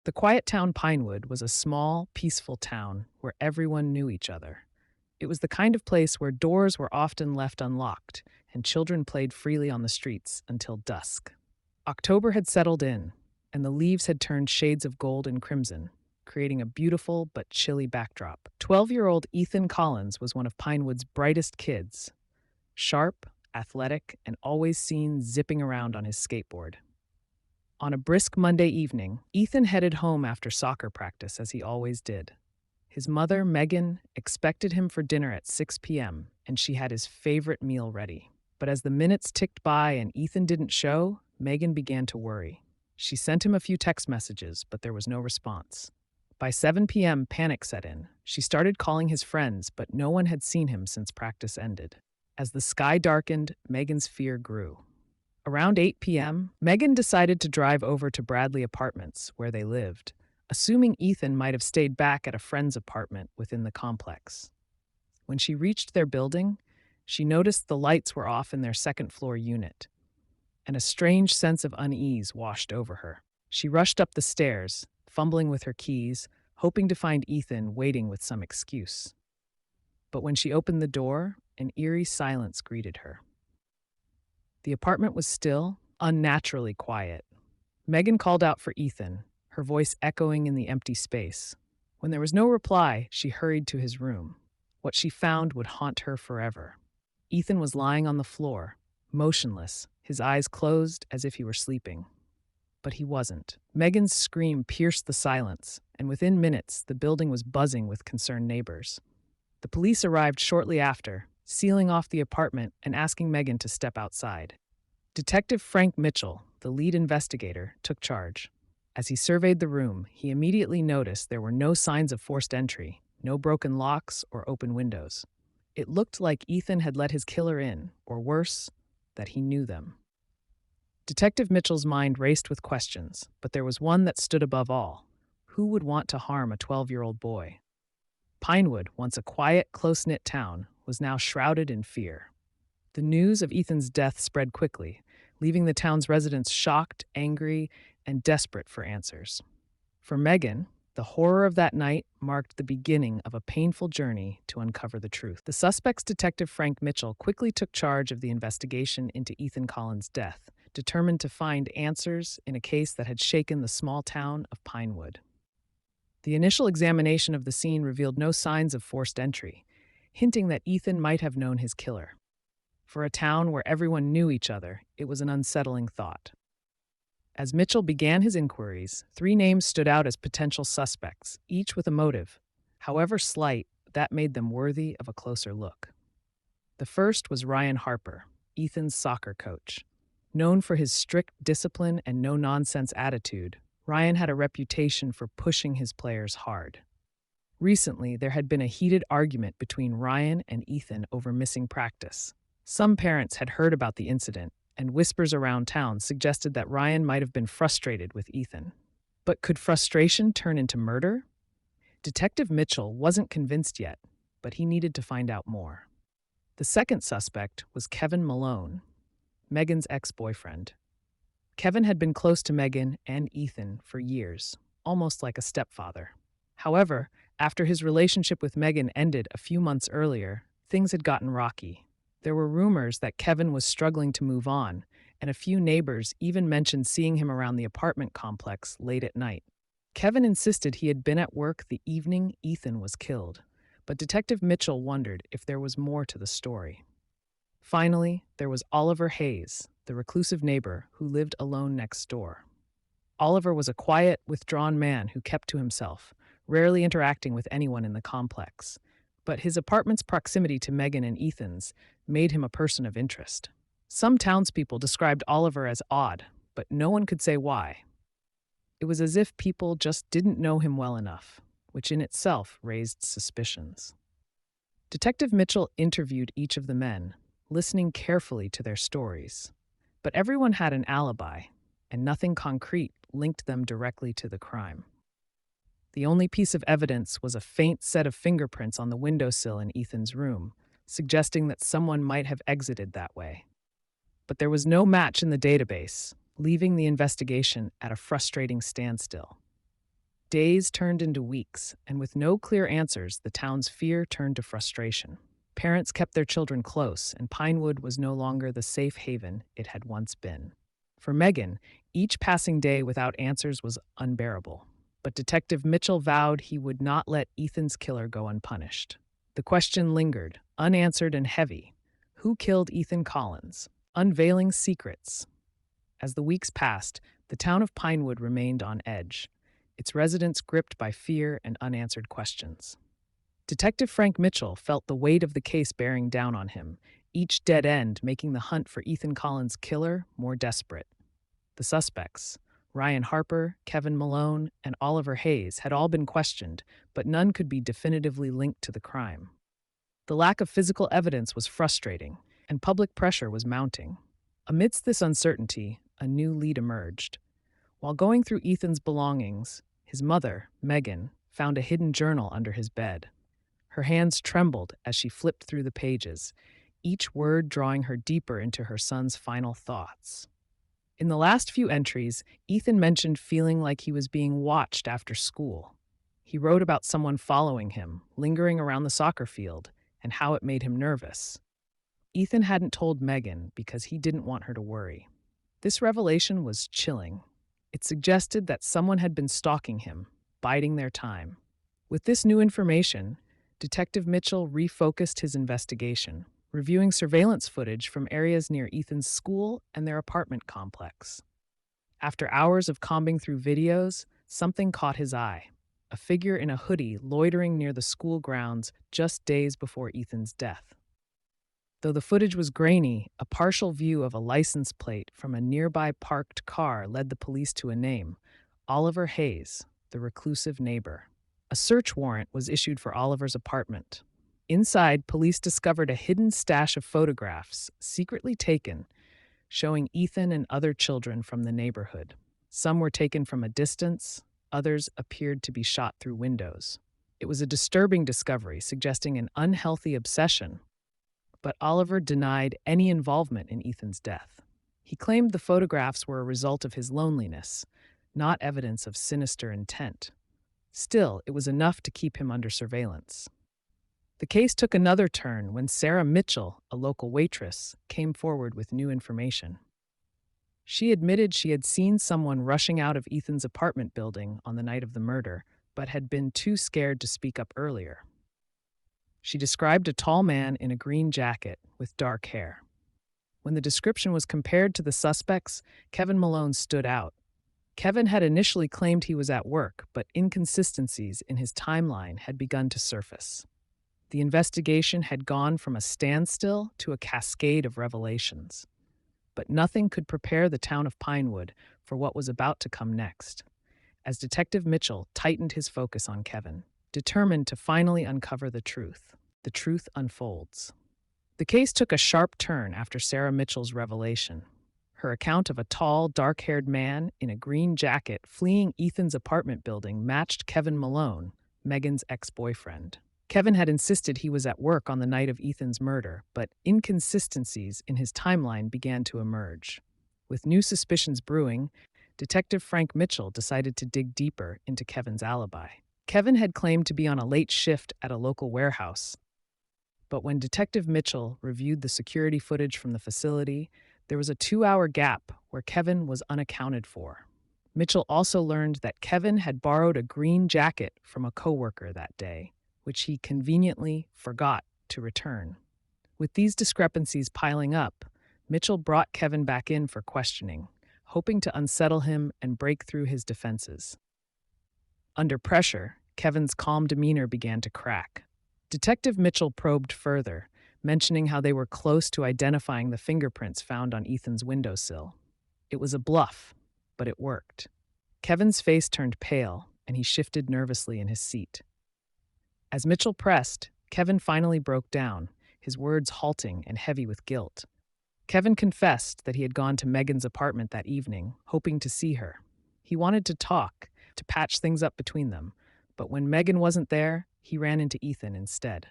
The quiet town Pinewood was a small, peaceful town where everyone knew each other. It was the kind of place where doors were often left unlocked and children played freely on the streets until dusk. October had settled in, and the leaves had turned shades of gold and crimson, creating a beautiful but chilly backdrop. 12-year-old Ethan Collins was one of Pinewood's brightest kids, sharp, athletic, and always seen zipping around on his skateboard. On a brisk Monday evening, Ethan headed home after soccer practice as he always did. His mother, Megan, expected him for dinner at 6 p.m., and she had his favorite meal ready. But as the minutes ticked by and Ethan didn't show, Megan began to worry. She sent him a few text messages, but there was no response. By 7 p.m., panic set in. She started calling his friends, but no one had seen him since practice ended. As the sky darkened, Megan's fear grew. Around 8 p.m., Megan decided to drive over to Bradley Apartments, where they lived, assuming Ethan might have stayed back at a friend's apartment within the complex. When she reached their building, she noticed the lights were off in their second-floor unit, and a strange sense of unease washed over her. She rushed up the stairs, fumbling with her keys, hoping to find Ethan waiting with some excuse. But when she opened the door, an eerie silence greeted her. The apartment was still, unnaturally quiet. Megan called out for Ethan, her voice echoing in the empty space. When there was no reply, she hurried to his room. What she found would haunt her forever. Ethan was lying on the floor, motionless, his eyes closed as if he were sleeping. But he wasn't. Megan's scream pierced the silence, and within minutes, the building was buzzing with concerned neighbors. The police arrived shortly after, sealing off the apartment and asking Megan to step outside. Detective Frank Mitchell, the lead investigator, took charge. As he surveyed the room, he immediately noticed there were no signs of forced entry, no broken locks or open windows. It looked like Ethan had let his killer in, or worse, that he knew them. Detective Mitchell's mind raced with questions, but there was one that stood above all. Who would want to harm a 12-year-old boy? Pinewood, once a quiet, close-knit town, was now shrouded in fear. The news of Ethan's death spread quickly, leaving the town's residents shocked, angry, and desperate for answers. For Megan, the horror of that night marked the beginning of a painful journey to uncover the truth. The suspect's Detective Frank Mitchell quickly took charge of the investigation into Ethan Collins' death, determined to find answers in a case that had shaken the small town of Pinewood. The initial examination of the scene revealed no signs of forced entry, hinting that Ethan might have known his killer. For a town where everyone knew each other, it was an unsettling thought. As Mitchell began his inquiries, 3 names stood out as potential suspects, each with a motive. However slight, that made them worthy of a closer look. The first was Ryan Harper, Ethan's soccer coach. Known for his strict discipline and no-nonsense attitude, Ryan had a reputation for pushing his players hard. Recently, there had been a heated argument between Ryan and Ethan over missing practice. Some parents had heard about the incident, and whispers around town suggested that Ryan might have been frustrated with Ethan. But could frustration turn into murder? Detective Mitchell wasn't convinced yet, but he needed to find out more. The second suspect was Kevin Malone, Megan's ex-boyfriend. Kevin had been close to Megan and Ethan for years, almost like a stepfather. However, after his relationship with Megan ended a few months earlier, things had gotten rocky. There were rumors that Kevin was struggling to move on, and a few neighbors even mentioned seeing him around the apartment complex late at night. Kevin insisted he had been at work the evening Ethan was killed, but Detective Mitchell wondered if there was more to the story. Finally, there was Oliver Hayes, the reclusive neighbor who lived alone next door. Oliver was a quiet, withdrawn man who kept to himself, rarely interacting with anyone in the complex. But his apartment's proximity to Megan and Ethan's made him a person of interest. Some townspeople described Oliver as odd, but no one could say why. It was as if people just didn't know him well enough, which in itself raised suspicions. Detective Mitchell interviewed each of the men, listening carefully to their stories. But everyone had an alibi, and nothing concrete linked them directly to the crime. The only piece of evidence was a faint set of fingerprints on the windowsill in Ethan's room, suggesting that someone might have exited that way. But there was no match in the database, leaving the investigation at a frustrating standstill. Days turned into weeks, and with no clear answers, the town's fear turned to frustration. Parents kept their children close, and Pinewood was no longer the safe haven it had once been. For Megan, each passing day without answers was unbearable. But Detective Mitchell vowed he would not let Ethan's killer go unpunished. The question lingered, unanswered and heavy. Who killed Ethan Collins? Unveiling secrets. As the weeks passed, the town of Pinewood remained on edge, its residents gripped by fear and unanswered questions. Detective Frank Mitchell felt the weight of the case bearing down on him, each dead end making the hunt for Ethan Collins' killer more desperate. The suspects, Ryan Harper, Kevin Malone, and Oliver Hayes, had all been questioned, but none could be definitively linked to the crime. The lack of physical evidence was frustrating, and public pressure was mounting. Amidst this uncertainty, a new lead emerged. While going through Ethan's belongings, his mother, Megan, found a hidden journal under his bed. Her hands trembled as she flipped through the pages, each word drawing her deeper into her son's final thoughts. In the last few entries, Ethan mentioned feeling like he was being watched after school. He wrote about someone following him, lingering around the soccer field, and how it made him nervous. Ethan hadn't told Megan because he didn't want her to worry. This revelation was chilling. It suggested that someone had been stalking him, biding their time. With this new information, Detective Mitchell refocused his investigation, reviewing surveillance footage from areas near Ethan's school and their apartment complex. After hours of combing through videos, something caught his eye: a figure in a hoodie loitering near the school grounds just days before Ethan's death. Though the footage was grainy, a partial view of a license plate from a nearby parked car led the police to a name: Oliver Hayes, the reclusive neighbor. A search warrant was issued for Oliver's apartment. Inside, police discovered a hidden stash of photographs, secretly taken, showing Ethan and other children from the neighborhood. Some were taken from a distance, others appeared to be shot through windows. It was a disturbing discovery, suggesting an unhealthy obsession, but Oliver denied any involvement in Ethan's death. He claimed the photographs were a result of his loneliness, not evidence of sinister intent. Still, it was enough to keep him under surveillance. The case took another turn when Sarah Mitchell, a local waitress, came forward with new information. She admitted she had seen someone rushing out of Ethan's apartment building on the night of the murder, but had been too scared to speak up earlier. She described a tall man in a green jacket with dark hair. When the description was compared to the suspects, Kevin Malone stood out. Kevin had initially claimed he was at work, but inconsistencies in his timeline had begun to surface. The investigation had gone from a standstill to a cascade of revelations. But nothing could prepare the town of Pinewood for what was about to come next. As Detective Mitchell tightened his focus on Kevin, determined to finally uncover the truth unfolds. The case took a sharp turn after Sarah Mitchell's revelation. Her account of a tall, dark-haired man in a green jacket fleeing Ethan's apartment building matched Kevin Malone, Megan's ex-boyfriend. Kevin had insisted he was at work on the night of Ethan's murder, but inconsistencies in his timeline began to emerge. With new suspicions brewing, Detective Frank Mitchell decided to dig deeper into Kevin's alibi. Kevin had claimed to be on a late shift at a local warehouse, but when Detective Mitchell reviewed the security footage from the facility, there was a 2-hour gap where Kevin was unaccounted for. Mitchell also learned that Kevin had borrowed a green jacket from a coworker that day, which he conveniently forgot to return. With these discrepancies piling up, Mitchell brought Kevin back in for questioning, hoping to unsettle him and break through his defenses. Under pressure, Kevin's calm demeanor began to crack. Detective Mitchell probed further, mentioning how they were close to identifying the fingerprints found on Ethan's windowsill. It was a bluff, but it worked. Kevin's face turned pale, and he shifted nervously in his seat. As Mitchell pressed, Kevin finally broke down, his words halting and heavy with guilt. Kevin confessed that he had gone to Megan's apartment that evening, hoping to see her. He wanted to talk, to patch things up between them, but when Megan wasn't there, he ran into Ethan instead.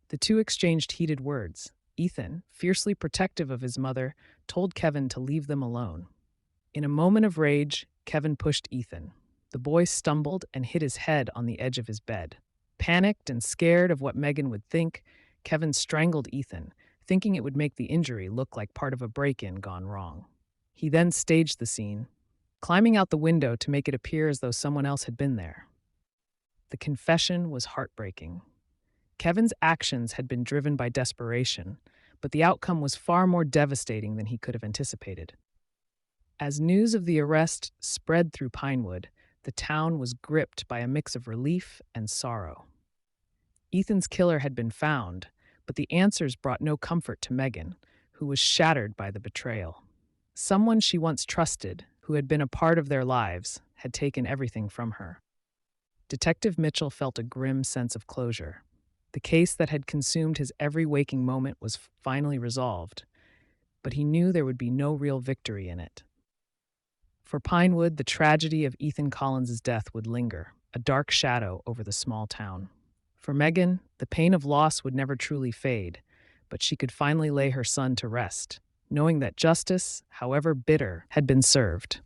The two exchanged heated words. Ethan, fiercely protective of his mother, told Kevin to leave them alone. In a moment of rage, Kevin pushed Ethan. The boy stumbled and hit his head on the edge of his bed. Panicked and scared of what Megan would think, Kevin strangled Ethan, thinking it would make the injury look like part of a break-in gone wrong. He then staged the scene, climbing out the window to make it appear as though someone else had been there. The confession was heartbreaking. Kevin's actions had been driven by desperation, but the outcome was far more devastating than he could have anticipated. As news of the arrest spread through Pinewood, the town was gripped by a mix of relief and sorrow. Ethan's killer had been found, but the answers brought no comfort to Megan, who was shattered by the betrayal. Someone she once trusted, who had been a part of their lives, had taken everything from her. Detective Mitchell felt a grim sense of closure. The case that had consumed his every waking moment was finally resolved, but he knew there would be no real victory in it. For Pinewood, the tragedy of Ethan Collins's death would linger, a dark shadow over the small town. For Megan, the pain of loss would never truly fade, but she could finally lay her son to rest, knowing that justice, however bitter, had been served.